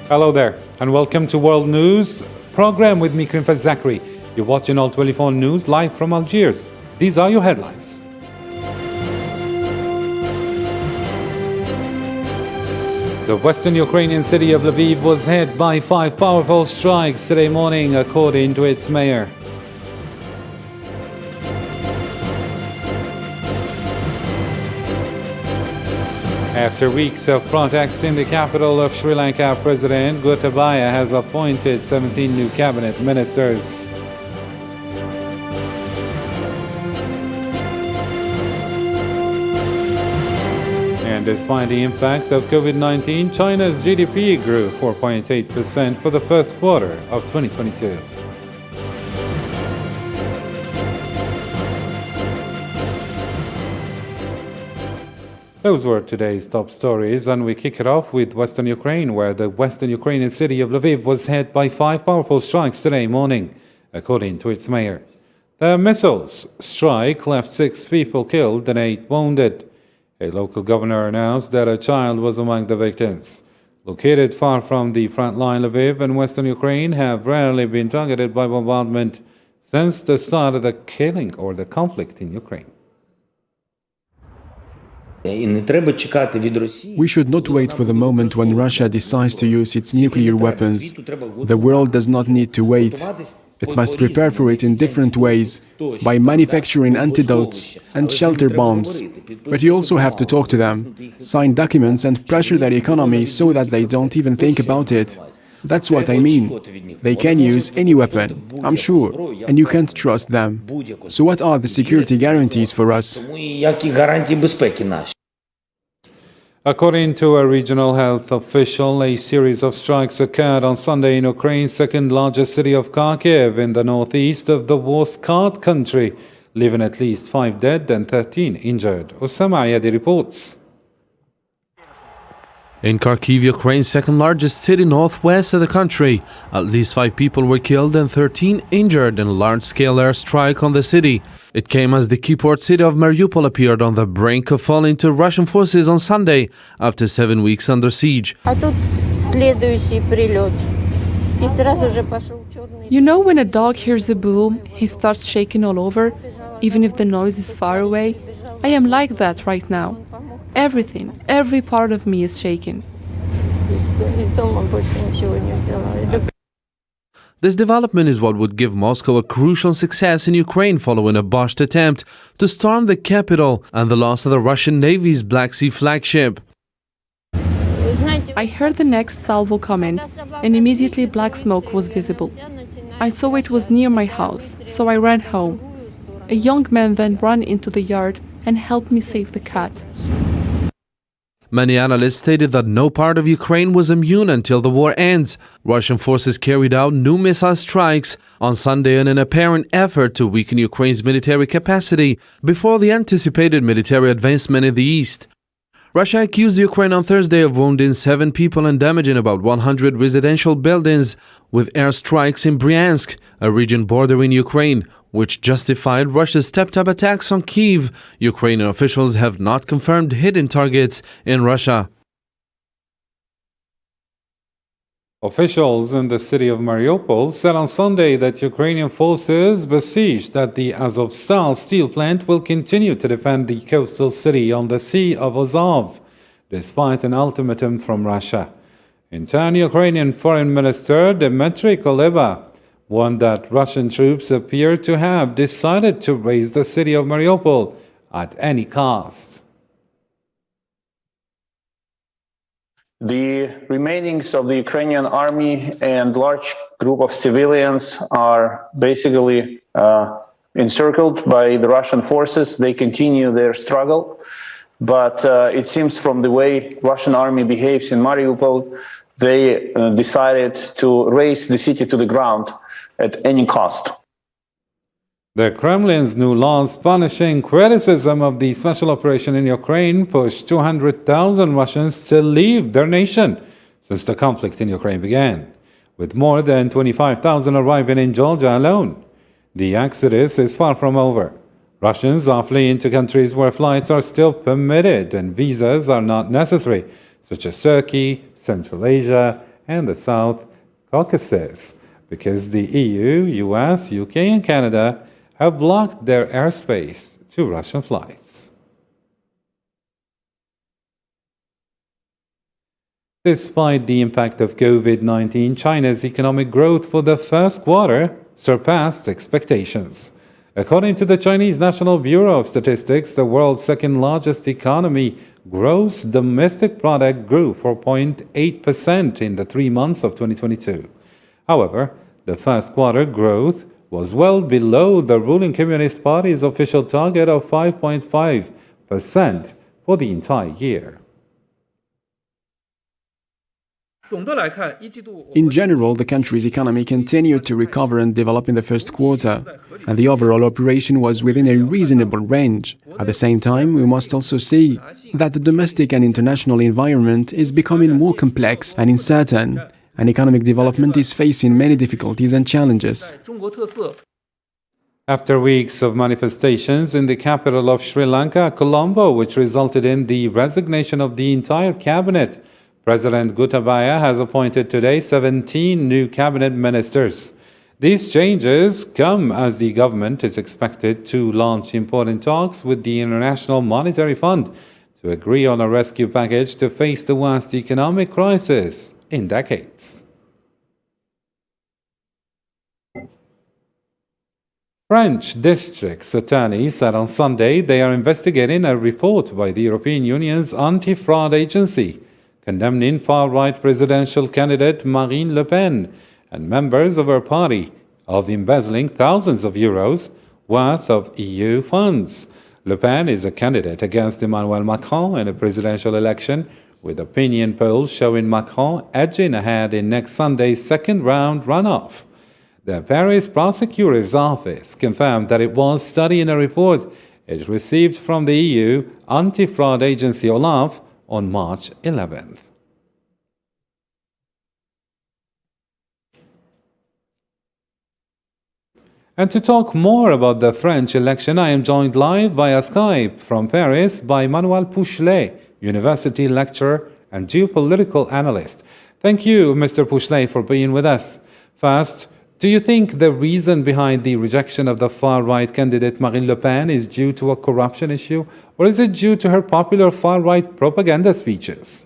Hello there, and welcome to World News program with me, Krimfaz Zachary. You're watching All 24 News live from Algiers. These are your headlines. The western Ukrainian city of Lviv was hit by 5 powerful strikes today morning, according to its mayor. After weeks of protests in the capital of Sri Lanka, President Gotabaya has appointed 17 new cabinet ministers. And despite the impact of COVID-19, China's GDP grew 4.8% for the first quarter of 2022. Those were today's top stories, and we kick it off with Western Ukraine, where the western Ukrainian city of Lviv was hit by 5 powerful strikes today morning, according to its mayor. The missiles strike left 6 people killed and 8 wounded. A local governor announced that a child was among the victims. Located far from the front line, Lviv and western Ukraine have rarely been targeted by bombardment since the start of the killing or the conflict in Ukraine. We should not wait for the moment when Russia decides to use its nuclear weapons. The world does not need to wait. It must prepare for it in different ways, by manufacturing antidotes and shelter bombs. But you also have to talk to them, sign documents and pressure their economy so that they don't even think about it. That's what I mean. They can use any weapon, I'm sure, and you can't trust them. So what are the security guarantees for us? According to a regional health official, a series of strikes occurred on Sunday in Ukraine's second largest city of Kharkiv in the northeast of the war-scarred country, leaving at least 5 dead and 13 injured. Osama Ayadi reports. In Kharkiv, Ukraine's second largest city northwest of the country, at least 5 people were killed and 13 injured in a large-scale airstrike on the city. It came as the key port city of Mariupol appeared on the brink of falling to Russian forces on Sunday after 7 weeks under siege. You know when a dog hears a boom, he starts shaking all over, even if the noise is far away? I am like that right now. Everything, every part of me is shaking. This development is what would give Moscow a crucial success in Ukraine following a botched attempt to storm the capital and the loss of the Russian Navy's Black Sea flagship. I heard the next salvo coming, and immediately black smoke was visible. I saw it was near my house, so I ran home. A young man then ran into the yard and helped me save the cat. Many analysts stated that no part of Ukraine was immune until the war ends. Russian forces carried out new missile strikes on Sunday in an apparent effort to weaken Ukraine's military capacity before the anticipated military advancement in the east. Russia accused Ukraine on Thursday of wounding 7 people and damaging about 100 residential buildings with airstrikes in Bryansk, a region bordering Ukraine, which justified Russia's stepped-up attacks on Kyiv. Ukrainian officials have not confirmed hidden targets in Russia. Officials in the city of Mariupol said on Sunday that Ukrainian forces besieged at the Azovstal steel plant will continue to defend the coastal city on the Sea of Azov, despite an ultimatum from Russia. In turn, Ukrainian Foreign Minister Dmitry Kuleba warned that Russian troops appear to have decided to raise the city of Mariupol at any cost. The remainings of the Ukrainian army and large group of civilians are basically encircled by the Russian forces. They continue their struggle, but it seems from the way Russian army behaves in Mariupol, they decided to raise the city to the ground at any cost. The Kremlin's new laws punishing criticism of the special operation in Ukraine pushed 200,000 Russians to leave their nation since the conflict in Ukraine began, with more than 25,000 arriving in Georgia alone. The exodus is far from over. Russians are fleeing to countries where flights are still permitted and visas are not necessary, such as Turkey, Central Asia, and the South Caucasus, because the EU, US, UK, and Canada have blocked their airspace to Russian flights. Despite the impact of COVID-19, China's economic growth for the first quarter surpassed expectations. According to the Chinese National Bureau of Statistics, the world's second-largest economy, gross domestic product grew 4.8% in the 3 months of 2022. However, the first quarter growth was well below the ruling Communist Party's official target of 5.5% for the entire year. In general, the country's economy continued to recover and develop in the first quarter, and the overall operation was within a reasonable range. At the same time, we must also see that the domestic and international environment is becoming more complex and uncertain, and economic development is facing many difficulties and challenges. After weeks of manifestations in the capital of Sri Lanka, Colombo, which resulted in the resignation of the entire cabinet, President Gotabaya has appointed today 17 new cabinet ministers. These changes come as the government is expected to launch important talks with the International Monetary Fund to agree on a rescue package to face the worst economic crisis in decades. French district's attorney said on Sunday they are investigating a report by the European Union's anti-fraud agency condemning far-right presidential candidate Marine Le Pen and members of her party of embezzling thousands of euros worth of EU funds. Le Pen is a candidate against Emmanuel Macron in a presidential election, with opinion polls showing Macron edging ahead in next Sunday's second-round runoff. The Paris prosecutor's office confirmed that it was studying a report it received from the EU anti-fraud agency OLAF on March 11th. And to talk more about the French election, I am joined live via Skype from Paris by Manuel Pouchelet, university lecturer and geopolitical analyst. Thank you, Mr. Pouchelet, for being with us. First, do you think the reason behind the rejection of the far-right candidate Marine Le Pen is due to a corruption issue, or is it due to her popular far-right propaganda speeches?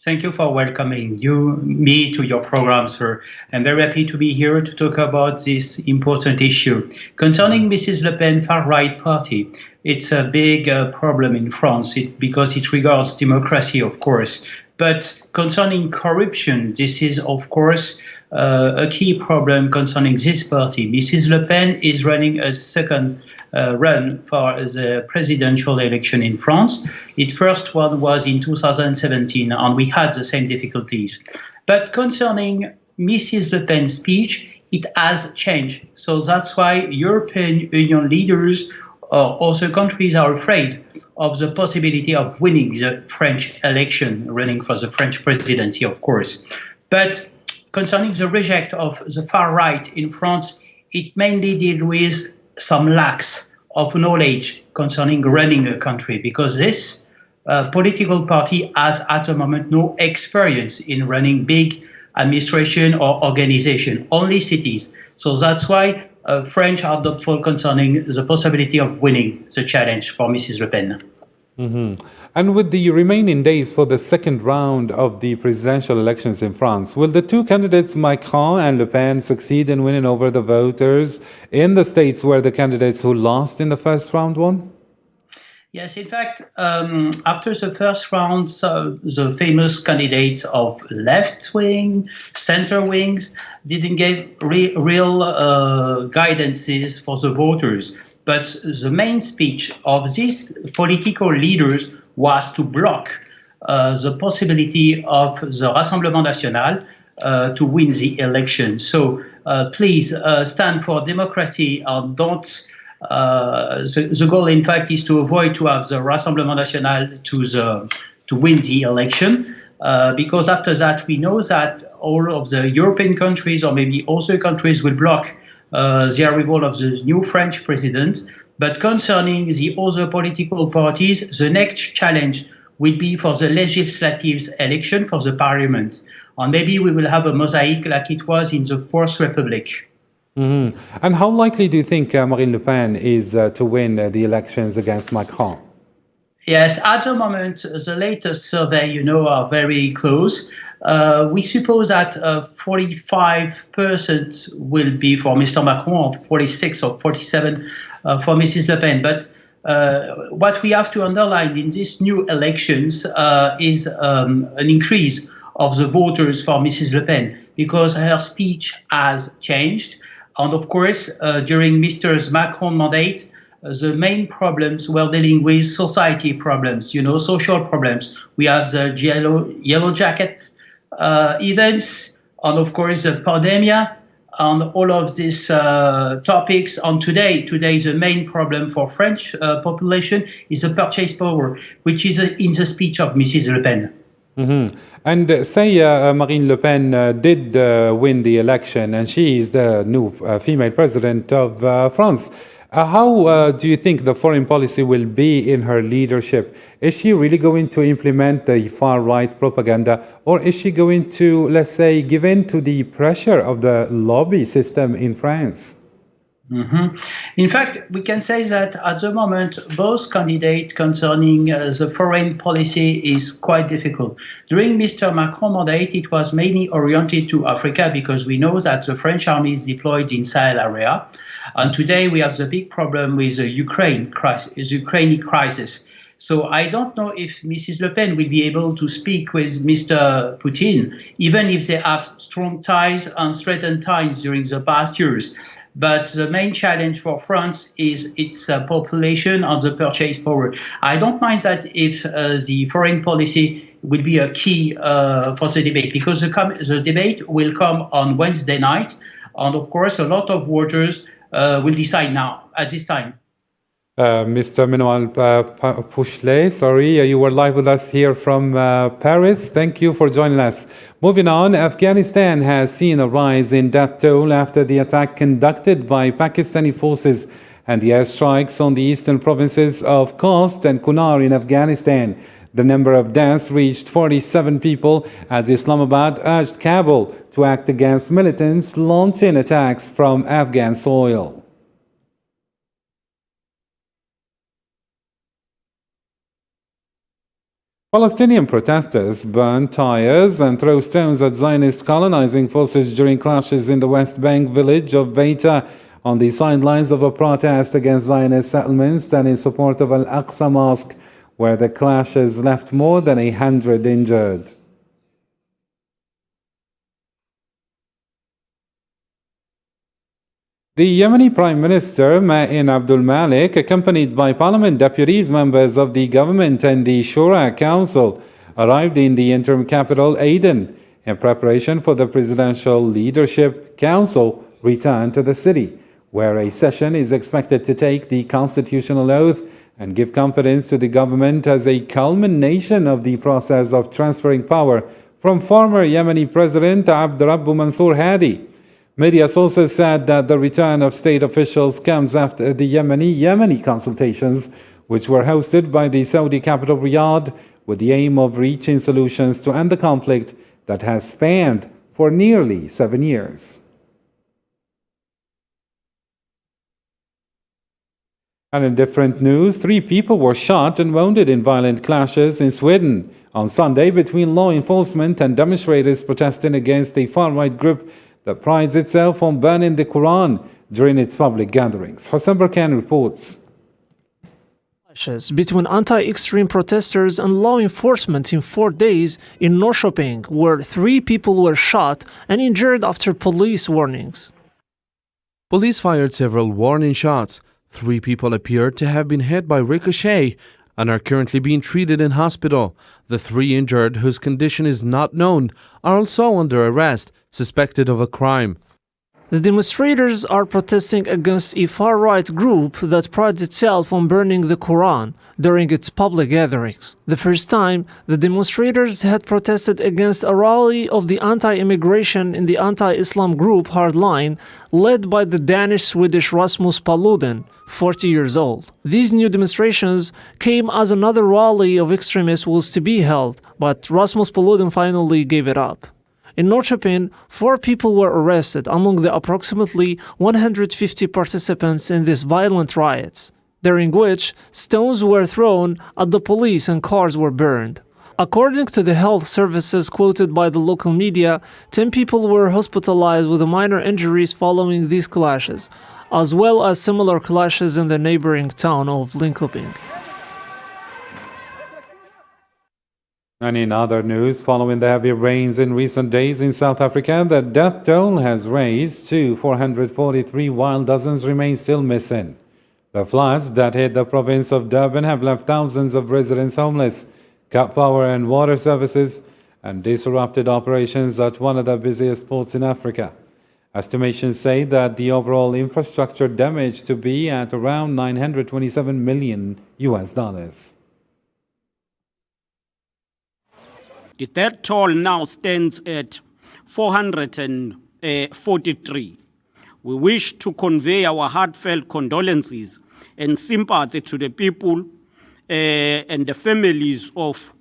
Thank you for welcoming me to your program, sir. I'm very happy to be here to talk about this important issue. Concerning Mrs. Le Pen far-right party, it's a big problem in France because it regards democracy, of course. But concerning corruption, this is, of course, a key problem concerning this party. Mrs. Le Pen is running a second run for the presidential election in France. Its first one was in 2017, and we had the same difficulties. But concerning Mrs. Le Pen's speech, it has changed. So that's why European Union leaders or other countries are afraid of the possibility of winning the French election, running for the French presidency, of course. But concerning the reject of the far right in France, it mainly deals with some lacks of knowledge concerning running a country, because this political party has at the moment no experience in running big administration or organization, only cities. So that's why French are doubtful concerning the possibility of winning the challenge for Mrs. Le Pen. Mm-hmm. And with the remaining days for the second round of the presidential elections in France, will the two candidates Macron and Le Pen succeed in winning over the voters in the states where the candidates who lost in the first round won? Yes, in fact, after the first round, the famous candidates of left wing, center wings didn't give real guidances for the voters. But the main speech of these political leaders was to block the possibility of the Rassemblement National to win the election. So please stand for democracy and don't. The goal, in fact, is to avoid to have the Rassemblement National to win the election, because after that we know that all of the European countries or maybe also countries will block the arrival of the new French president. But concerning the other political parties, the next challenge will be for the legislative election for the parliament. And maybe we will have a mosaic like it was in the Fourth Republic. And how likely do you think Marine Le Pen is to win the elections against Macron? Yes, at the moment, the latest survey, are very close. We suppose that 45% will be for Mr. Macron, or 46 or 47 for Mrs. Le Pen. But what we have to underline in these new elections is an increase of the voters for Mrs. Le Pen, because her speech has changed. And of course, during Mr. Macron's mandate, the main problems we're dealing with society problems, social problems. We have the yellow jacket events, and of course the pandemic, and all of these topics. And today the main problem for French population is the purchase power, which is in the speech of Mrs. Le Pen. And say Marine Le Pen did win the election, and she is the new female president of France. How do you think the foreign policy will be in her leadership? Is she really going to implement the far-right propaganda, or is she going to, let's say, give in to the pressure of the lobby system in France? In fact, we can say that at the moment, both candidates concerning the foreign policy is quite difficult. During Mr. Macron's mandate, it was mainly oriented to Africa, because we know that the French army is deployed in Sahel area. And today we have the big problem with the Ukrainian crisis. So I don't know if Mrs. Le Pen will be able to speak with Mr. Putin, even if they have strong ties and threatened ties during the past years. But the main challenge for France is its population and the purchase power. I don't mind that if the foreign policy will be a key for the debate, because the debate will come on Wednesday night. And of course, a lot of voters will decide now, at this time. Mr. Minoal Pouchelet, you were live with us here from Paris. Thank you for joining us. Moving on, Afghanistan has seen a rise in death toll after the attack conducted by Pakistani forces and the airstrikes on the eastern provinces of Khost and Kunar in Afghanistan. The number of deaths reached 47 people as Islamabad urged Kabul to act against militants launching attacks from Afghan soil. Palestinian protesters burn tires and throw stones at Zionist colonizing forces during clashes in the West Bank village of Beita on the sidelines of a protest against Zionist settlements and in support of Al-Aqsa Mosque, where the clashes left more than 100 injured. The Yemeni Prime Minister Ma'in Abdul Malik, accompanied by Parliament deputies, members of the government and the Shura Council, arrived in the interim capital Aden in preparation for the Presidential Leadership Council return to the city, where a session is expected to take the constitutional oath and give confidence to the government as a culmination of the process of transferring power from former Yemeni President Abdurrabbu Mansour Hadi. Media sources said that the return of state officials comes after the Yemeni consultations, which were hosted by the Saudi capital Riyadh, with the aim of reaching solutions to end the conflict that has spanned for nearly 7 years. And in different news, 3 people were shot and wounded in violent clashes in Sweden on Sunday between law enforcement and demonstrators protesting against a far-right group that prides itself on burning the Quran during its public gatherings. Hossein Barkan reports. Clashes between anti-extreme protesters and law enforcement in 4 days in Norrköping, where 3 people were shot and injured after police warnings. Police fired several warning shots. 3 people appeared to have been hit by ricochet and are currently being treated in hospital. The 3 injured, whose condition is not known, are also under arrest, suspected of a crime. The demonstrators are protesting against a far-right group that prides itself on burning the Quran during its public gatherings. The first time, the demonstrators had protested against a rally of the anti-immigration in the anti-Islam group Hardline, led by the Danish-Swedish Rasmus Paludan, 40 years old. These new demonstrations came as another rally of extremists was to be held, but Rasmus Paludan finally gave it up. In Norrköping, 4 people were arrested among the approximately 150 participants in these violent riots, during which stones were thrown at the police and cars were burned. According to the health services quoted by the local media, 10 people were hospitalized with minor injuries following these clashes, as well as similar clashes in the neighboring town of Linköping. And in other news, following the heavy rains in recent days in South Africa, the death toll has raised to 443, while dozens remain still missing. The floods that hit the province of Durban have left thousands of residents homeless, cut power and water services, and disrupted operations at one of the busiest ports in Africa. Estimations say that the overall infrastructure damage to be at around $927 million. The death toll now stands at 443. We wish to convey our heartfelt condolences and sympathy to the people and the families of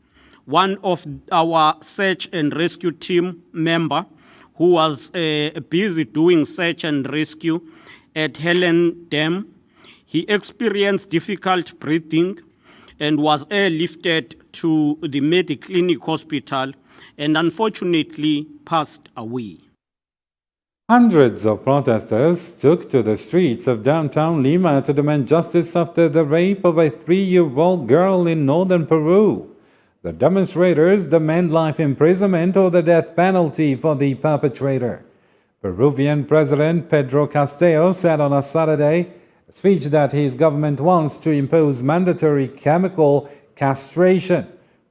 one of our search and rescue team member who was busy doing search and rescue at Helen Dam. He experienced difficult breathing and was airlifted to the Mediclinic Hospital and unfortunately passed away. Hundreds of protesters took to the streets of downtown Lima to demand justice after the rape of a 3-year-old girl in northern Peru. The demonstrators demand life imprisonment or the death penalty for the perpetrator. Peruvian President Pedro Castillo said on a Saturday a speech that his government wants to impose mandatory chemical castration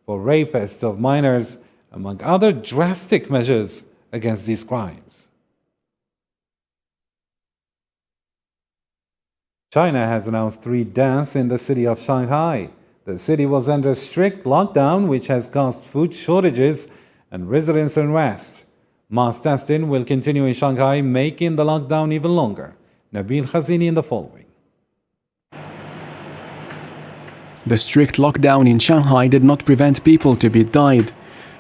for rapists of minors, among other drastic measures against these crimes. China has announced 3 deaths in the city of Shanghai. The city was under strict lockdown, which has caused food shortages and residents unrest. Mass testing will continue in Shanghai, making the lockdown even longer. Nabil Khazini in the following. The strict lockdown in Shanghai did not prevent people to be died.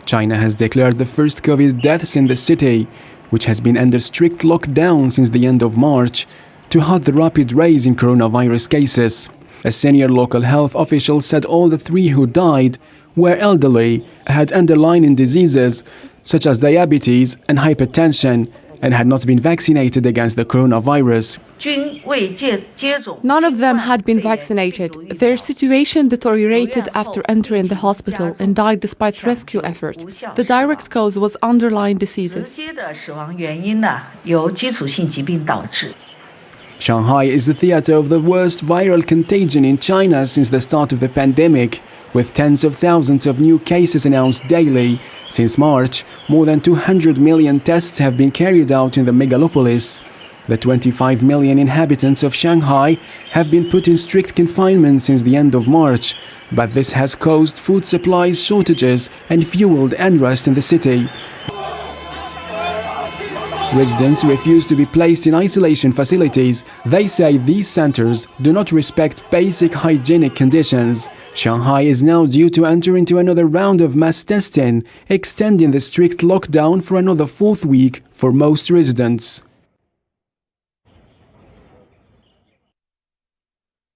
China has declared the first COVID deaths in the city, which has been under strict lockdown since the end of March, to halt the rapid rise in coronavirus cases. A senior local health official said all the 3 who died were elderly, had underlying diseases such as diabetes and hypertension, and had not been vaccinated against the coronavirus. None of them had been vaccinated. Their situation deteriorated after entering the hospital and died despite rescue efforts. The direct cause was underlying diseases. Shanghai is the theater of the worst viral contagion in China since the start of the pandemic, with tens of thousands of new cases announced daily. Since March, more than 200 million tests have been carried out in the megalopolis. The 25 million inhabitants of Shanghai have been put in strict confinement since the end of March, but this has caused food supplies shortages and fueled unrest in the city. Residents refuse to be placed in isolation facilities. They say these centers do not respect basic hygienic conditions. Shanghai is now due to enter into another round of mass testing, extending the strict lockdown for another 4th week for most residents.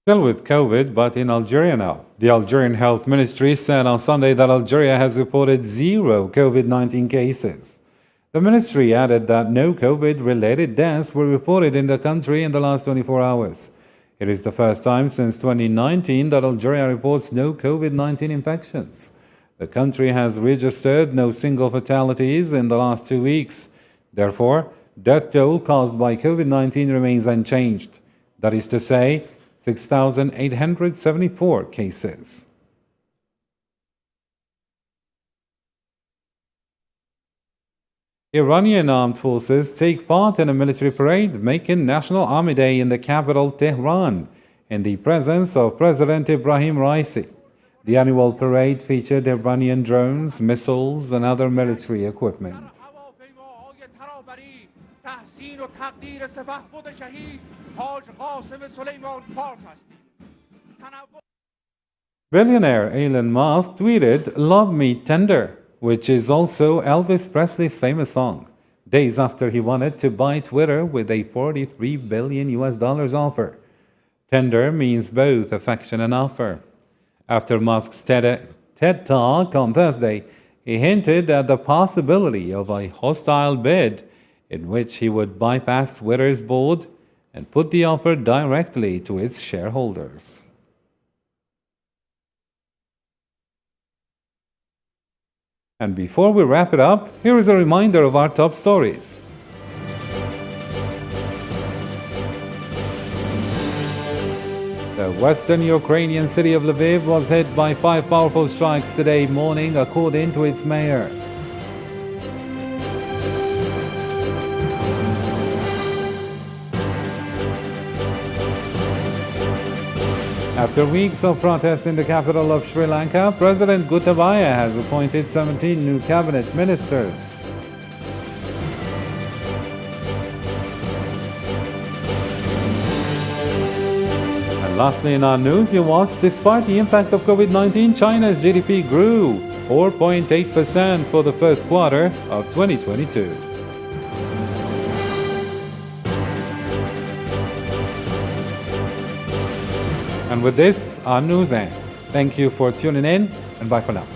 Still with COVID, but in Algeria now. The Algerian Health Ministry said on Sunday that Algeria has reported 0 COVID-19 cases. The ministry added that no COVID-related deaths were reported in the country in the last 24 hours. It is the first time since 2019 that Algeria reports no COVID-19 infections. The country has registered no single fatalities in the last 2 weeks. Therefore, death toll caused by COVID-19 remains unchanged. That is to say, 6,874 cases. Iranian armed forces take part in a military parade making National Army Day in the capital Tehran in the presence of President Ibrahim Raisi. The annual parade featured Iranian drones, missiles, and other military equipment. Billionaire Elon Musk tweeted, "Love Me Tender," which is also Elvis Presley's famous song, days after he wanted to buy Twitter with a $43 billion offer. Tender means both affection and offer. After Musk's TED Talk on Thursday, he hinted at the possibility of a hostile bid in which he would bypass Twitter's board and put the offer directly to its shareholders. And before we wrap it up, here is a reminder of our top stories. The western Ukrainian city of Lviv was hit by 5 powerful strikes today morning, according to its mayor. After weeks of protest in the capital of Sri Lanka, President Gotabaya has appointed 17 new cabinet ministers. And lastly in our news, you watched, despite the impact of COVID-19, China's GDP grew 4.8% for the first quarter of 2022. And with this, our news ends. Thank you for tuning in, and bye for now.